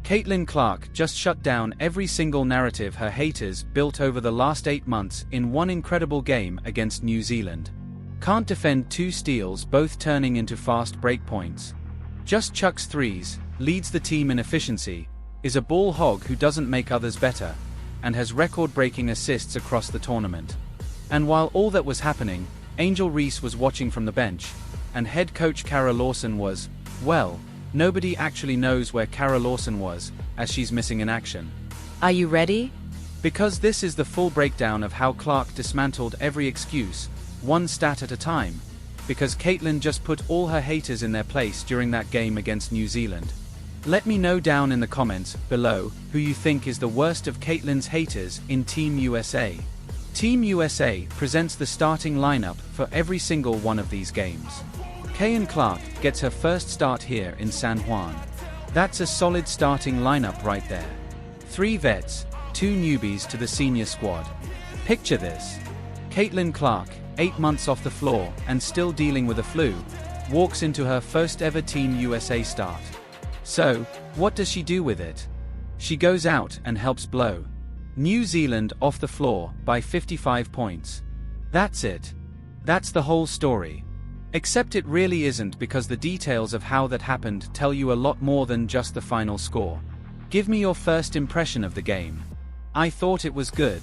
Caitlin Clark just shut down every single narrative her haters built over the last 8 months in one incredible game against New Zealand. Can't defend 2 steals, both turning into fast break points. Just chucks threes, leads the team in efficiency, is a ball hog who doesn't make others better, and has record-breaking assists across the tournament. And while all that was happening, Angel Reese was watching from the bench, and head coach Kara Lawson was, well, nobody actually knows where Kara Lawson was, as she's missing in action. Are you ready? Because this is the full breakdown of how Clark dismantled every excuse, one stat at a time, because Caitlin just put all her haters in their place during that game against New Zealand. Let me know down in the comments below who you think is the worst of Caitlin's haters in Team USA. Team USA presents the starting lineup for every single one of these games. Caitlin Clark gets her first start here in San Juan. That's a solid starting lineup right there. 3 vets, 2 newbies to the senior squad. Picture this. Caitlin Clark, 8 months off the floor and still dealing with a flu, walks into her first ever Team USA start. So, what does she do with it? She goes out and helps blow New Zealand off the floor by 55 points. That's it. That's the whole story. Except it really isn't, because the details of how that happened tell you a lot more than just the final score. Give me your first impression of the game. I thought it was good.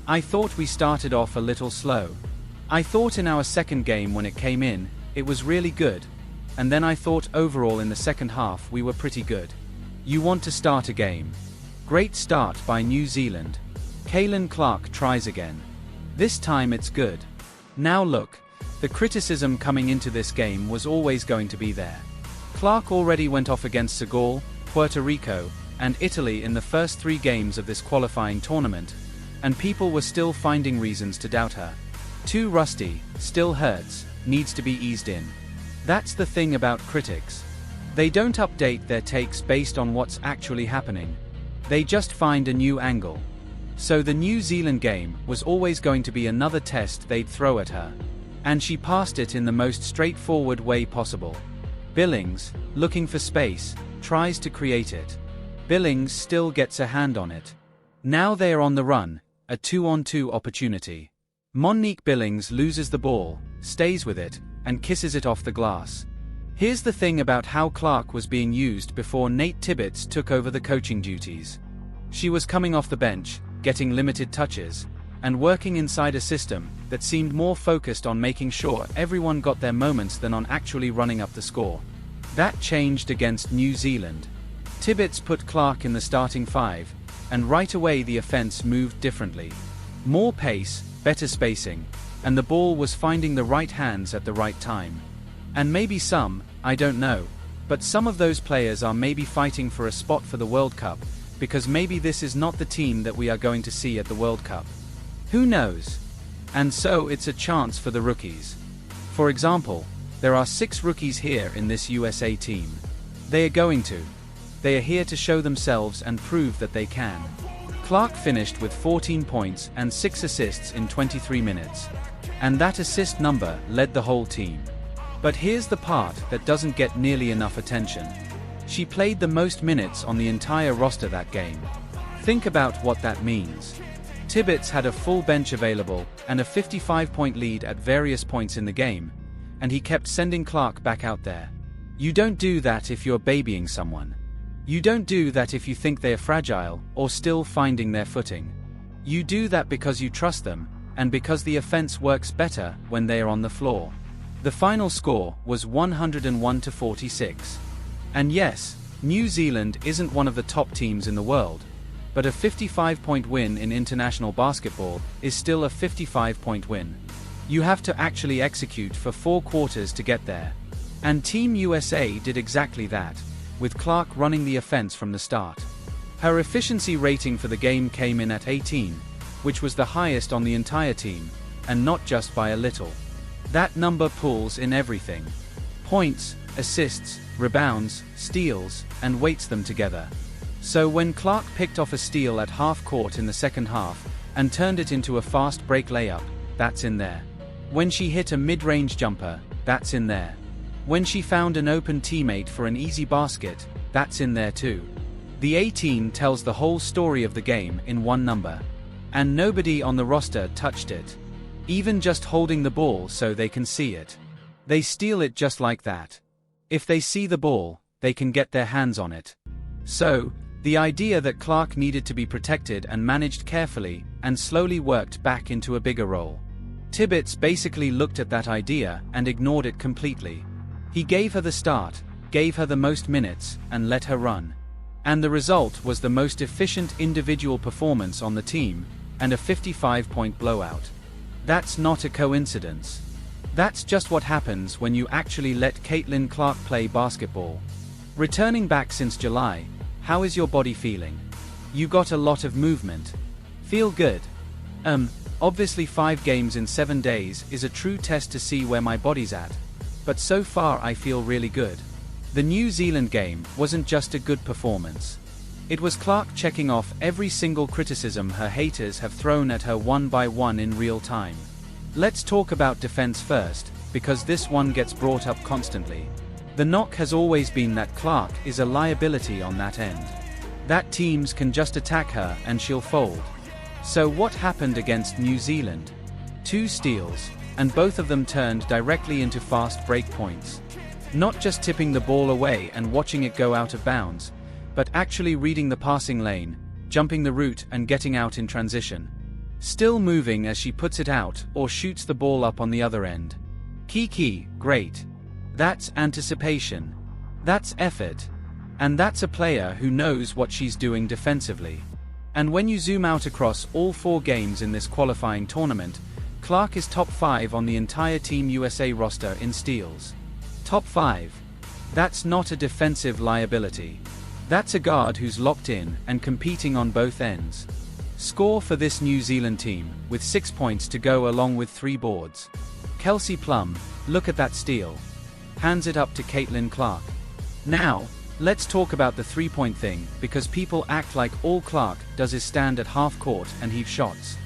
I thought we started off a little slow. I thought in our second game when it came in, it was really good. And then I thought overall in the second half we were pretty good. You want to start a game. Great start by New Zealand. Caitlin Clark tries again. This time it's good. Now look. The criticism coming into this game was always going to be there. Clark already went off against Senegal, Puerto Rico, and Italy in the first 3 games of this qualifying tournament, and people were still finding reasons to doubt her. Too rusty, still hurts, needs to be eased in. That's the thing about critics. They don't update their takes based on what's actually happening. They just find a new angle. So the New Zealand game was always going to be another test they'd throw at her. And she passed it in the most straightforward way possible. Billings, looking for space, tries to create it. Billings still gets a hand on it. Now they are on the run, a 2-on-2 opportunity. Monique Billings loses the ball, stays with it, and kisses it off the glass. Here's the thing about how Clark was being used before Nate Tibbetts took over the coaching duties. She was coming off the bench, getting limited touches, and working inside a system that seemed more focused on making sure everyone got their moments than on actually running up the score. That changed against New Zealand. Tibbetts put Clark in the starting 5, and right away the offense moved differently. More pace, better spacing, and the ball was finding the right hands at the right time. And maybe some, I don't know, but some of those players are maybe fighting for a spot for the World Cup, because maybe this is not the team that we are going to see at the World Cup. Who knows? And so it's a chance for the rookies. For example, there are 6 rookies here in this USA team. They are here to show themselves and prove that they can. Clark finished with 14 points and 6 assists in 23 minutes. And that assist number led the whole team. But here's the part that doesn't get nearly enough attention. She played the most minutes on the entire roster that game. Think about what that means. Tibbetts had a full bench available and a 55-point lead at various points in the game, and he kept sending Clark back out there. You don't do that if you're babying someone. You don't do that if you think they are fragile or still finding their footing. You do that because you trust them, and because the offense works better when they are on the floor. The final score was 101-46. And yes, New Zealand isn't one of the top teams in the world, but a 55-point win in international basketball is still a 55-point win. You have to actually execute for 4 quarters to get there. And Team USA did exactly that, with Clark running the offense from the start. Her efficiency rating for the game came in at 18, which was the highest on the entire team, and not just by a little. That number pulls in everything. Points, assists, rebounds, steals, and weights them together. So when Clark picked off a steal at half court in the second half, and turned it into a fast break layup, that's in there. When she hit a mid-range jumper, that's in there. When she found an open teammate for an easy basket, that's in there too. The 18 tells the whole story of the game in one number. And nobody on the roster touched it. Even just holding the ball so they can see it. They steal it just like that. If they see the ball, they can get their hands on it. So, the idea that Clark needed to be protected and managed carefully, and slowly worked back into a bigger role. Tibbetts basically looked at that idea and ignored it completely. He gave her the start, gave her the most minutes, and let her run. And the result was the most efficient individual performance on the team, and a 55-point blowout. That's not a coincidence. That's just what happens when you actually let Caitlin Clark play basketball. Returning back since July, how is your body feeling? You got a lot of movement. Feel good? Obviously 5 games in 7 days is a true test to see where my body's at. But so far I feel really good. The New Zealand game wasn't just a good performance. It was Clark checking off every single criticism her haters have thrown at her one by one in real time. Let's talk about defense first, because this one gets brought up constantly. The knock has always been that Clark is a liability on that end. That teams can just attack her and she'll fold. So what happened against New Zealand? 2 steals, and both of them turned directly into fast break points. Not just tipping the ball away and watching it go out of bounds, but actually reading the passing lane, jumping the route and getting out in transition. Still moving as she puts it out or shoots the ball up on the other end. Kiki, great. That's anticipation. That's effort. And that's a player who knows what she's doing defensively. And when you zoom out across all 4 games in this qualifying tournament, Clark is top 5 on the entire Team USA roster in steals. Top 5. That's not a defensive liability. That's a guard who's locked in and competing on both ends. Score for this New Zealand team, with 6 points to go along with 3 boards. Kelsey Plum, look at that steal. Hands it up to Caitlin Clark. Now, let's talk about the 3-point thing, because people act like all Clark does is stand at half court and heave shots.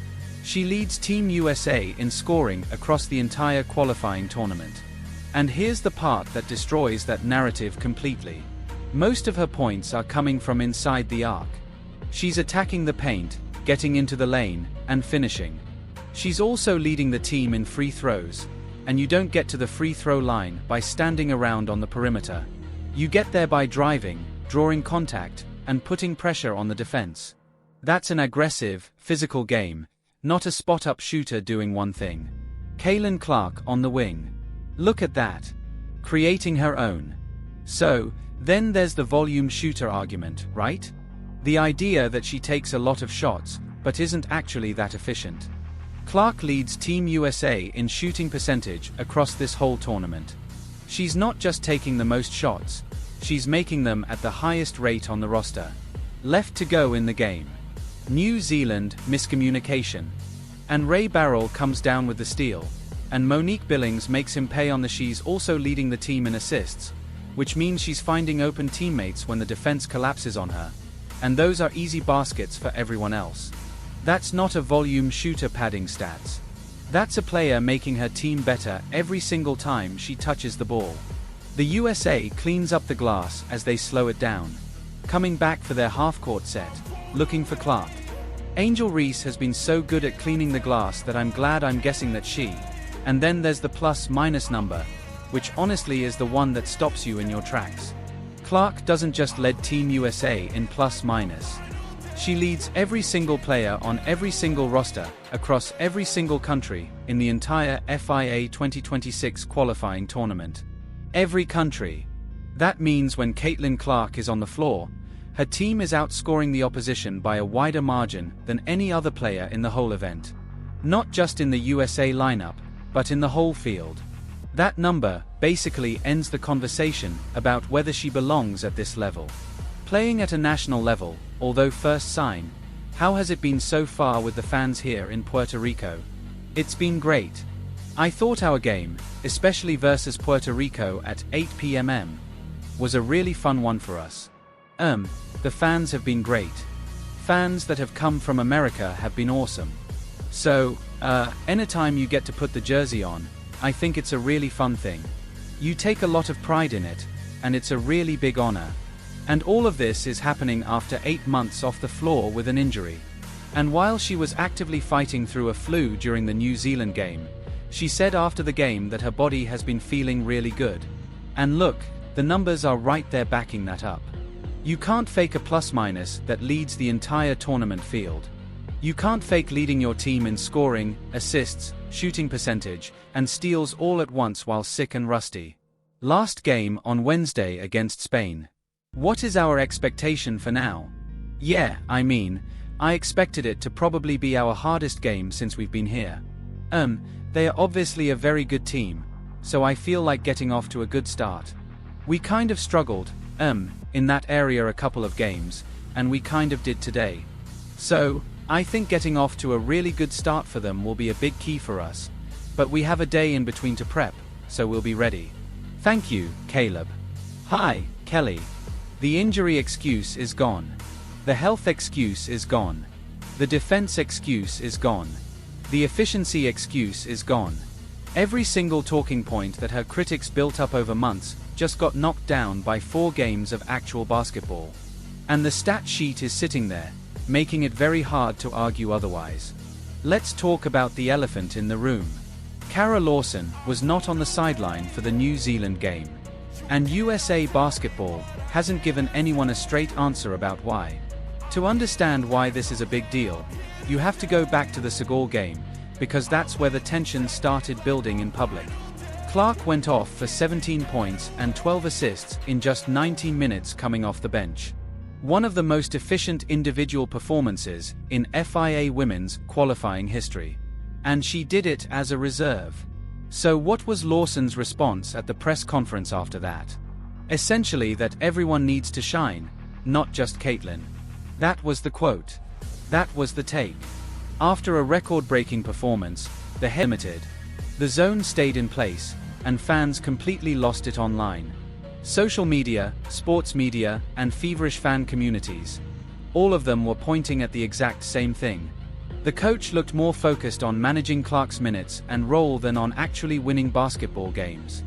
She leads Team USA in scoring across the entire qualifying tournament. And here's the part that destroys that narrative completely. Most of her points are coming from inside the arc. She's attacking the paint, getting into the lane, and finishing. She's also leading the team in free throws, and you don't get to the free throw line by standing around on the perimeter. You get there by driving, drawing contact, and putting pressure on the defense. That's an aggressive, physical game, not a spot-up shooter doing one thing. Caitlin Clark on the wing. Look at that. Creating her own. So, then there's the volume shooter argument, right? The idea that she takes a lot of shots, but isn't actually that efficient. Clark leads Team USA in shooting percentage across this whole tournament. She's not just taking the most shots, she's making them at the highest rate on the roster. Left to go in the game. New Zealand, miscommunication. And Ray Barrell comes down with the steal, and Monique Billings makes him pay on the. She's also leading the team in assists, which means she's finding open teammates when the defense collapses on her. And those are easy baskets for everyone else. That's not a volume shooter padding stats. That's a player making her team better every single time she touches the ball. The USA cleans up the glass as they slow it down. Coming back for their half-court set, looking for Clark. Angel Reese has been so good at cleaning the glass that I'm glad I'm guessing that she. And then there's the plus-minus number, which honestly is the one that stops you in your tracks. Clark doesn't just lead Team USA in plus-minus. She leads every single player on every single roster, across every single country, in the entire FIA 2026 qualifying tournament. Every country. That means when Caitlin Clark is on the floor, her team is outscoring the opposition by a wider margin than any other player in the whole event. Not just in the USA lineup, but in the whole field. That number basically ends the conversation about whether she belongs at this level. Playing at a national level, although first sign, how has it been so far with the fans here in Puerto Rico? It's been great. I thought our game, especially versus Puerto Rico at 8 p.m, was a really fun one for us. The fans have been great. Fans that have come from America have been awesome. So, anytime you get to put the jersey on, I think it's a really fun thing. You take a lot of pride in it, and it's a really big honor. And all of this is happening after 8 months off the floor with an injury. And while she was actively fighting through a flu during the New Zealand game, she said after the game that her body has been feeling really good. And look, the numbers are right there backing that up. You can't fake a plus-minus that leads the entire tournament field. You can't fake leading your team in scoring, assists, shooting percentage, and steals all at once while sick and rusty. Last game on Wednesday against Spain. What is our expectation for now? Yeah, I expected it to probably be our hardest game since we've been here. They are obviously a very good team, so I feel like getting off to a good start. We kind of struggled, in that area a couple of games, and we kind of did today. So, I think getting off to a really good start for them will be a big key for us. But we have a day in between to prep, so we'll be ready. Thank you, Caleb. Hi, Kelly. The injury excuse is gone. The health excuse is gone. The defense excuse is gone. The efficiency excuse is gone. Every single talking point that her critics built up over months just got knocked down by 4 games of actual basketball. And the stat sheet is sitting there, making it very hard to argue otherwise. Let's talk about the elephant in the room. Kara Lawson was not on the sideline for the New Zealand game. And USA Basketball hasn't given anyone a straight answer about why. To understand why this is a big deal, you have to go back to the Segal game, because that's where the tension started building in public. Clark went off for 17 points and 12 assists in just 19 minutes coming off the bench. One of the most efficient individual performances in FIA women's qualifying history. And she did it as a reserve. So what was Lawson's response at the press conference after that? Essentially that everyone needs to shine, not just Caitlin. That was the quote. That was the take. After a record-breaking performance, the head limited. The zone stayed in place, and fans completely lost it online. Social media, sports media, and feverish fan communities. All of them were pointing at the exact same thing. The coach looked more focused on managing Clark's minutes and role than on actually winning basketball games.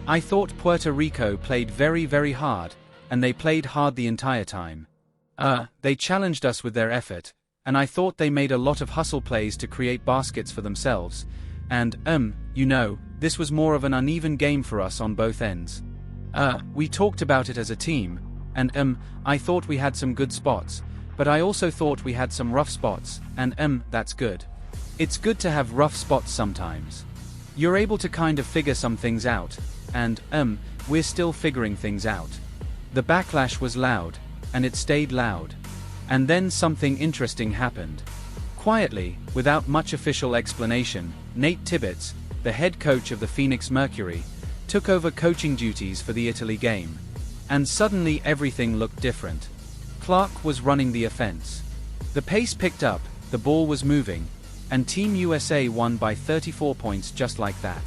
I thought Puerto Rico played very, very hard, and they played hard the entire time. They challenged us with their effort, and I thought they made a lot of hustle plays to create baskets for themselves. And, this was more of an uneven game for us on both ends. We talked about it as a team, and, I thought we had some good spots, but I also thought we had some rough spots, and, that's good. It's good to have rough spots sometimes. You're able to kind of figure some things out, and, we're still figuring things out. The backlash was loud, and it stayed loud. And then something interesting happened. Quietly, without much official explanation, Nate Tibbetts, the head coach of the Phoenix Mercury, took over coaching duties for the Italy game. And suddenly everything looked different. Clark was running the offense. The pace picked up, the ball was moving, and Team USA won by 34 points just like that.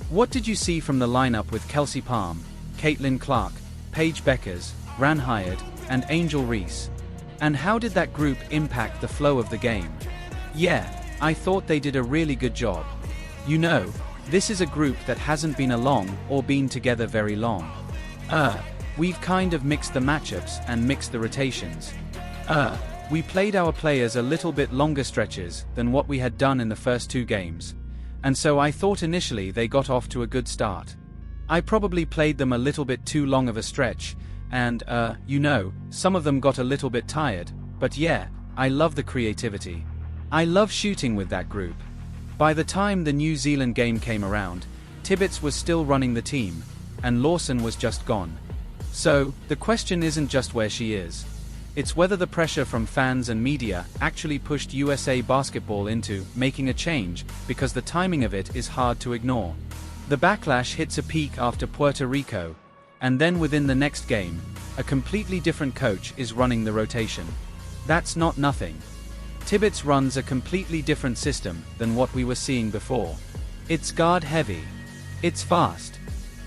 What did you see from the lineup with Kelsey Palm, Caitlin Clark, Paige Beckers, Ran Hyatt, and Angel Reese? And how did that group impact the flow of the game? Yeah, I thought they did a really good job. This is a group that hasn't been along or been together very long. We've kind of mixed the matchups and mixed the rotations. We played our players a little bit longer stretches than what we had done in the first 2 games. And so I thought initially they got off to a good start. I probably played them a little bit too long of a stretch, and, some of them got a little bit tired, but yeah, I love the creativity. I love shooting with that group. By the time the New Zealand game came around, Tibbetts was still running the team, and Lawson was just gone. So, the question isn't just where she is. It's whether the pressure from fans and media actually pushed USA Basketball into making a change, because the timing of it is hard to ignore. The backlash hits a peak after Puerto Rico, and then within the next game, a completely different coach is running the rotation. That's not nothing. Tibbetts runs a completely different system than what we were seeing before. It's guard heavy. It's fast.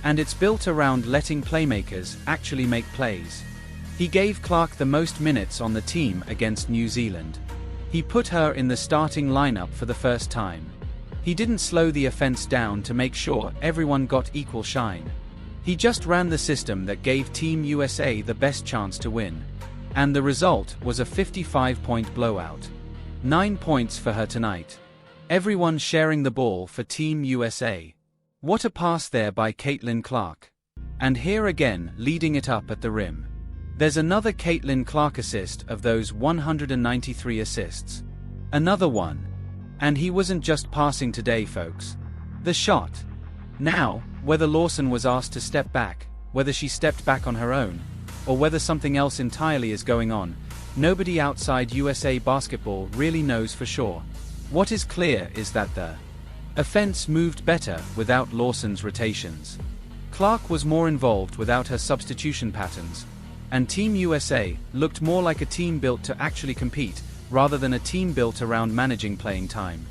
And it's built around letting playmakers actually make plays. He gave Clark the most minutes on the team against New Zealand. He put her in the starting lineup for the first time. He didn't slow the offense down to make sure everyone got equal shine. He just ran the system that gave Team USA the best chance to win. And the result was a 55-point blowout. 9 points for her tonight. Everyone sharing the ball for Team USA. What a pass there by Caitlin Clark. And here again, leading it up at the rim. There's another Caitlin Clark assist of those 193 assists. Another one. And he wasn't just passing today, folks. The shot. Now, whether Lawson was asked to step back, whether she stepped back on her own, or whether something else entirely is going on, nobody outside USA basketball really knows for sure. What is clear is that the offense moved better without Lawson's rotations. Clark was more involved without her substitution patterns, and Team USA looked more like a team built to actually compete, rather than a team built around managing playing time.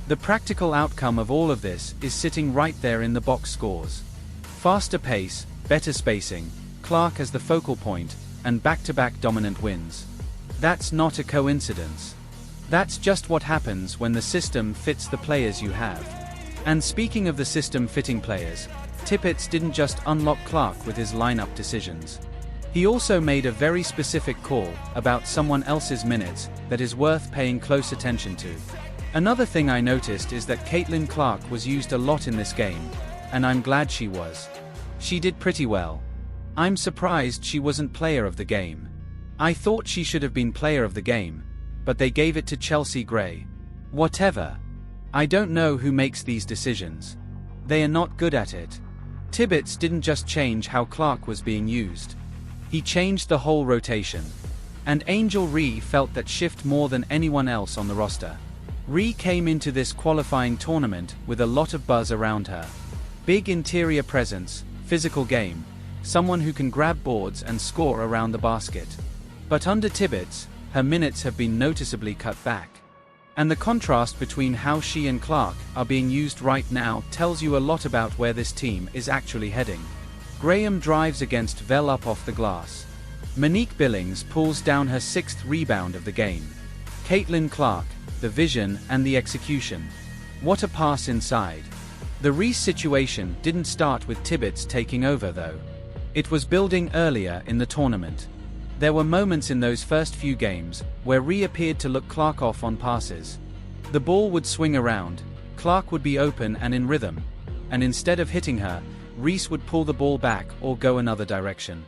The practical outcome of all of this is sitting right there in the box scores. Faster pace, better spacing, Clark as the focal point, and back-to-back dominant wins. That's not a coincidence. That's just what happens when the system fits the players you have. And speaking of the system fitting players, Tippett didn't just unlock Clark with his lineup decisions. He also made a very specific call about someone else's minutes that is worth paying close attention to. Another thing I noticed is that Caitlin Clark was used a lot in this game, and I'm glad she was. She did pretty well. I'm surprised she wasn't player of the game. I thought she should have been player of the game, but they gave it to Chelsea Gray. Whatever. I don't know who makes these decisions. They are not good at it. Tibbetts didn't just change how Clark was being used. He changed the whole rotation. And Angel Ree felt that shift more than anyone else on the roster. Ree came into this qualifying tournament with a lot of buzz around her. Big interior presence, physical game, someone who can grab boards and score around the basket. But under Tibbetts, her minutes have been noticeably cut back. And the contrast between how she and Clark are being used right now tells you a lot about where this team is actually heading. Graham drives against Vel up off the glass. Monique Billings pulls down her 6th rebound of the game. Caitlin Clark, the vision and the execution. What a pass inside. The Reese situation didn't start with Tibbetts taking over though. It was building earlier in the tournament. There were moments in those first few games where Ree appeared to look Clark off on passes. The ball would swing around, Clark would be open and in rhythm, and instead of hitting her, Reese would pull the ball back or go another direction.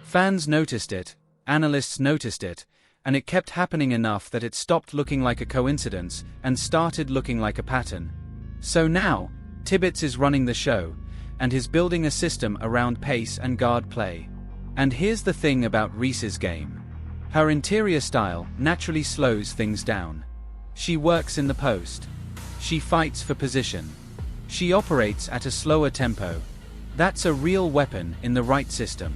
Fans noticed it, analysts noticed it, and it kept happening enough that it stopped looking like a coincidence and started looking like a pattern. So now, Tibbetts is running the show, and is building a system around pace and guard play. And here's the thing about Reese's game. Her interior style naturally slows things down. She works in the post. She fights for position. She operates at a slower tempo. That's a real weapon in the right system.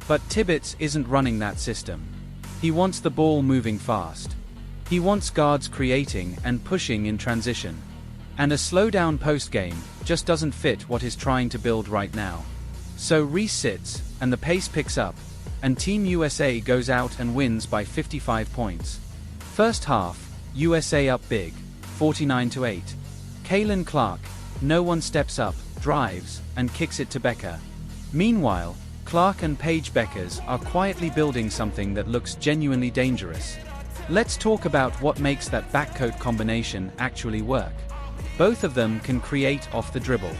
But Tibbetts isn't running that system. He wants the ball moving fast. He wants guards creating and pushing in transition. And a slow-down post game just doesn't fit what he's trying to build right now. So Reese sits, and the pace picks up, and Team USA goes out and wins by 55 points. First half, USA up big, 49-8. Caitlin Clark, no one steps up, drives, and kicks it to Becker. Meanwhile, Clark and Paige Beckers are quietly building something that looks genuinely dangerous. Let's talk about what makes that backcourt combination actually work. Both of them can create off the dribble.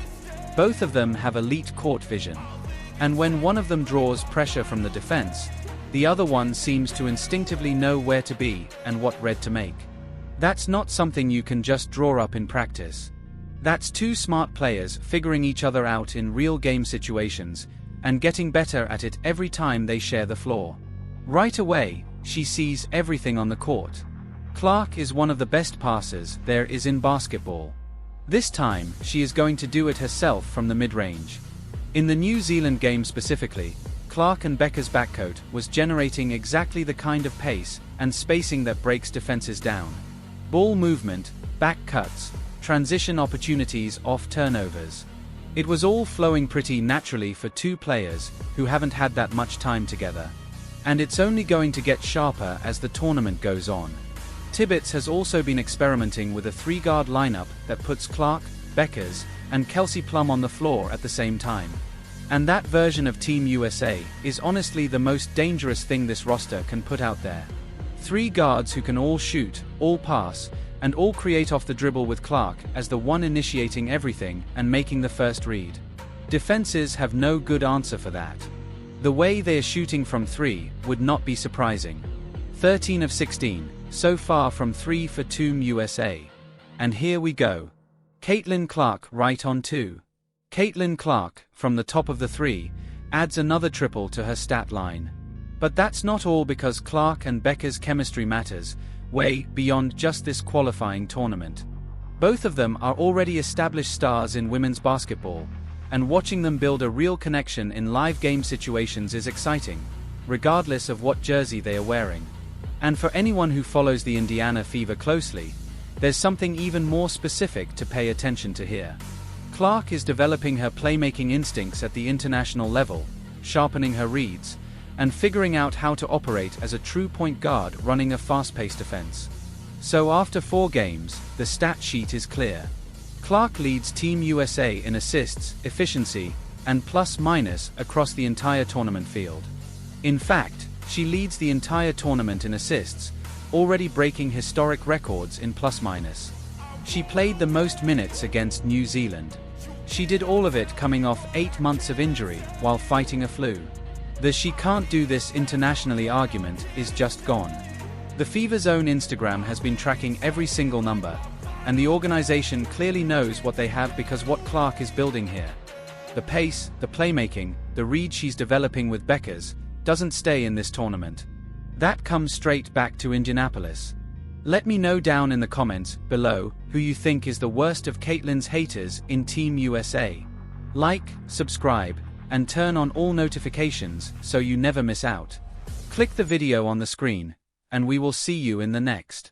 Both of them have elite court vision. And when one of them draws pressure from the defense, the other one seems to instinctively know where to be and what read to make. That's not something you can just draw up in practice. That's two smart players figuring each other out in real game situations, and getting better at it every time they share the floor. Right away, she sees everything on the court. Clark is one of the best passers there is in basketball. This time, she is going to do it herself from the mid-range. In the New Zealand game specifically, Clark and Becker's backcourt was generating exactly the kind of pace and spacing that breaks defenses down. Ball movement, back cuts, transition opportunities off turnovers. It was all flowing pretty naturally for two players who haven't had that much time together. And it's only going to get sharper as the tournament goes on. Tibbetts has also been experimenting with a three-guard lineup that puts Clark, Beckers, and Kelsey Plum on the floor at the same time. And that version of Team USA is honestly the most dangerous thing this roster can put out there. 3 guards who can all shoot, all pass, and all create off the dribble with Clark as the one initiating everything and making the first read. Defenses have no good answer for that. The way they are shooting from 3 would not be surprising. 13 of 16, so far from 3 for Team USA. And here we go. Caitlin Clark right on 2. Caitlin Clark, from the top of the 3, adds another triple to her stat line. But that's not all, because Clark and Becca's chemistry matters way beyond just this qualifying tournament. Both of them are already established stars in women's basketball, and watching them build a real connection in live game situations is exciting, regardless of what jersey they are wearing. And for anyone who follows the Indiana FIBA closely, there's something even more specific to pay attention to here. Clark is developing her playmaking instincts at the international level, sharpening her reads, and figuring out how to operate as a true point guard running a fast-paced offense. So after 4 games, the stat sheet is clear. Clark leads Team USA in assists, efficiency, and plus-minus across the entire tournament field. In fact, she leads the entire tournament in assists, already breaking historic records in plus-minus. She played the most minutes against New Zealand. She did all of it coming off 8 months of injury while fighting a flu. The "she can't do this internationally" argument is just gone. The FIBA's own Instagram has been tracking every single number, and the organization clearly knows what they have, because what Clark is building here, the pace, the playmaking, the read she's developing with Becca's, doesn't stay in this tournament. That comes straight back to Indianapolis. Let me know down in the comments below who you think is the worst of Caitlin's haters in Team USA. Like, subscribe, and turn on all notifications so you never miss out. Click the video on the screen, and we will see you in the next.